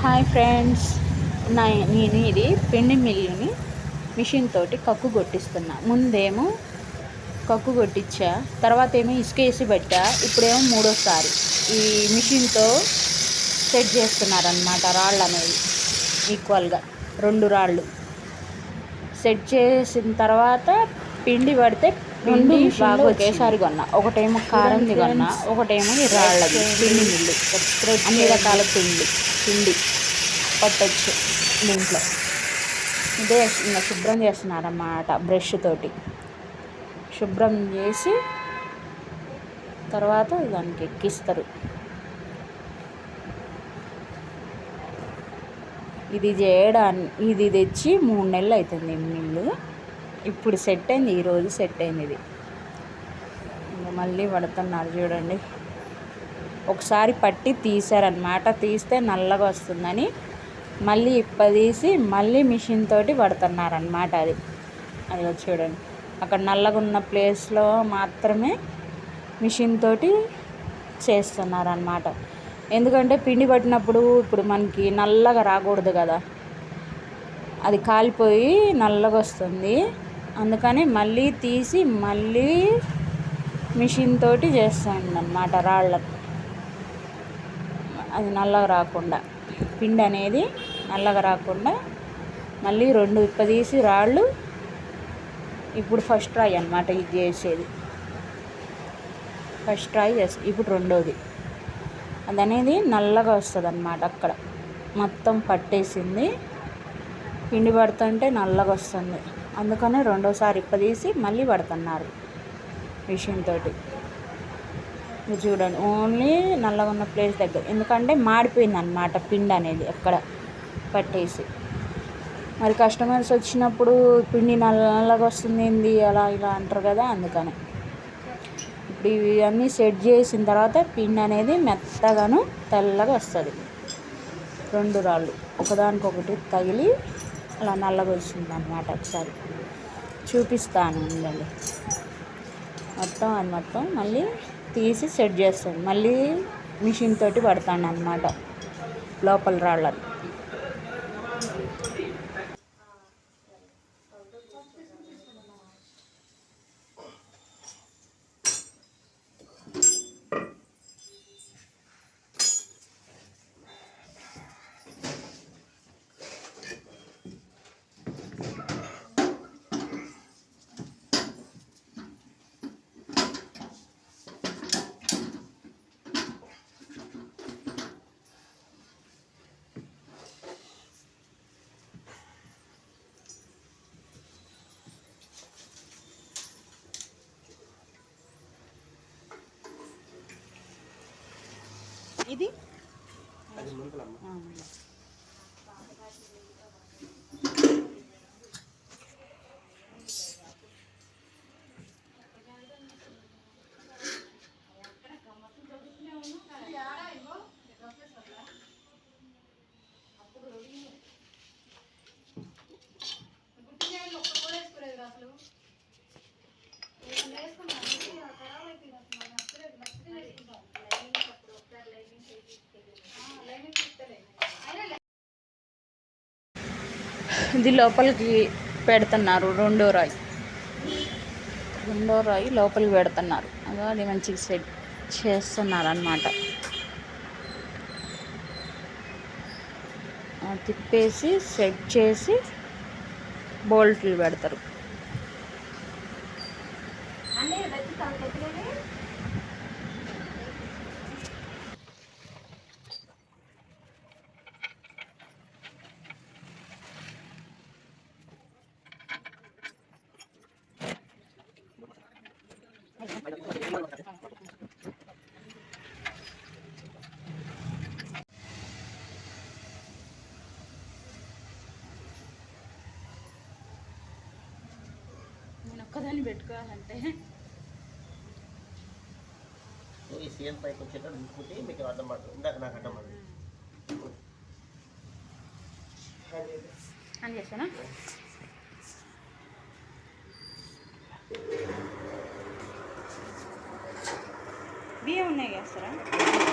Hi friends, నేను ఇది పిండి మిల్లుని మిషన్ తోటి కక్కు కొట్టిస్తున్నా. ముందేమో కక్కు కొట్టించా, తర్వాత ఏమో ఇసుక వేసి పెట్టా, ఇప్పుడేమో మూడోసారి ఈ మిషన్తో సెట్ చేస్తున్నారనమాట. రాళ్ళు అనేవి ఈక్వల్గా 2 రాళ్ళు సెట్ చేసిన తర్వాత పిండి పడితే పిండి బాగా ఒకేసారి కొన్నా. ఒకటేమో కారంది కొన్నా, ఒకటేమో ఈ రాళ్ళది పిండి మిల్లు. అన్ని రకాల పిండి పట్టొచ్చు దీంట్లో. ఇదే ఇంకా శుభ్రం చేస్తున్నారన్నమాట. బ్రష్ తోటి శుభ్రం చేసి తర్వాత దానికి ఎక్కిస్తారు. ఇది తెచ్చి 3 నెలలు అవుతుంది మిల్లు. ఇప్పుడు సెట్ అయింది, ఈరోజు సెట్ అయింది. ఇది ఇంకా మళ్ళీ పడుతున్నారు చూడండి. ఒకసారి పట్టి తీసారనమాట, తీస్తే నల్లగా వస్తుందని మళ్ళీ ఇప్పదీసి మళ్ళీ మిషన్ తోటి పడుతున్నారనమాట. అది చూడండి, అక్కడ నల్లగా ఉన్న ప్లేస్లో మాత్రమే మిషన్ తోటి చేస్తున్నారనమాట. ఎందుకంటే పిండి పట్టినప్పుడు ఇప్పుడు మనకి నల్లగా రాకూడదు కదా, అది కాలిపోయి నల్లగా వస్తుంది. అందుకని మళ్ళీ తీసి మళ్ళీ మిషన్ తోటి చేస్తాను అన్నమాట. రాళ్ళకు అది నల్లగా రాకుండా, పిండి అనేది నల్లగా రాకుండా మళ్ళీ 2 ఇప్పదీసి రాళ్ళు. ఇప్పుడు ఫస్ట్ ట్రై అన్నమాట ఇది చేసేది. ఫస్ట్ ట్రై చేసి ఇప్పుడు రెండోది. అది అనేది నల్లగా వస్తుంది అన్నమాట. అక్కడ మొత్తం పట్టేసింది, పిండి పడుతుంటే నల్లగా వస్తుంది. అందుకనే రెండోసారి ఇప్పదీసి మళ్ళీ పడుతున్నారు మిషన్ తోటి. చూడండి, ఓన్లీ నల్లగా ఉన్న ప్లేస్ దగ్గర, ఎందుకంటే మాడిపోయింది అన్నమాట పిండి అనేది అక్కడ పట్టేసి. మరి కస్టమర్స్ వచ్చినప్పుడు పిండి నల్లగా వస్తుంది ఏంది అలా ఇలా అంటారు కదా, అందుకని ఇప్పుడు ఇవన్నీ సెట్ చేసిన తర్వాత పిండి అనేది మెత్తగాను తెల్లగా వస్తుంది. 2 రాళ్ళు ఒకదానికొకటి తగిలి అలా నల్లగా వస్తుంది అన్నమాట. ఒకసారి చూపిస్తాను ఉండండి. మొత్తం మళ్ళీ తీసి సెట్ చేస్తాను. మళ్ళీ మిషన్ తోటి పడతాను అన్నమాట లోపల రాళ్ళని. ఇది ఇది లోపలికి పెడుతున్నారు. రెండో రాయి లోపలికి పెడుతున్నారు. అది మంచిగా సెట్ చేస్తున్నారు అన్నమాట. తిప్పేసి సెట్ చేసి బోల్ట్లు పెడతారు. నేను ఒక్కదాన్ని పెట్టుకోవాలంటే ఈ సీఎం పైకి వచ్చేటప్పుడు తీసుకుంటే మీకు అర్థం పడుతుంది. ఇందాక నాకు అర్థం పడుతుంది అని చేస్తానా. బియ్యం ఉన్నాయి కదా సార్.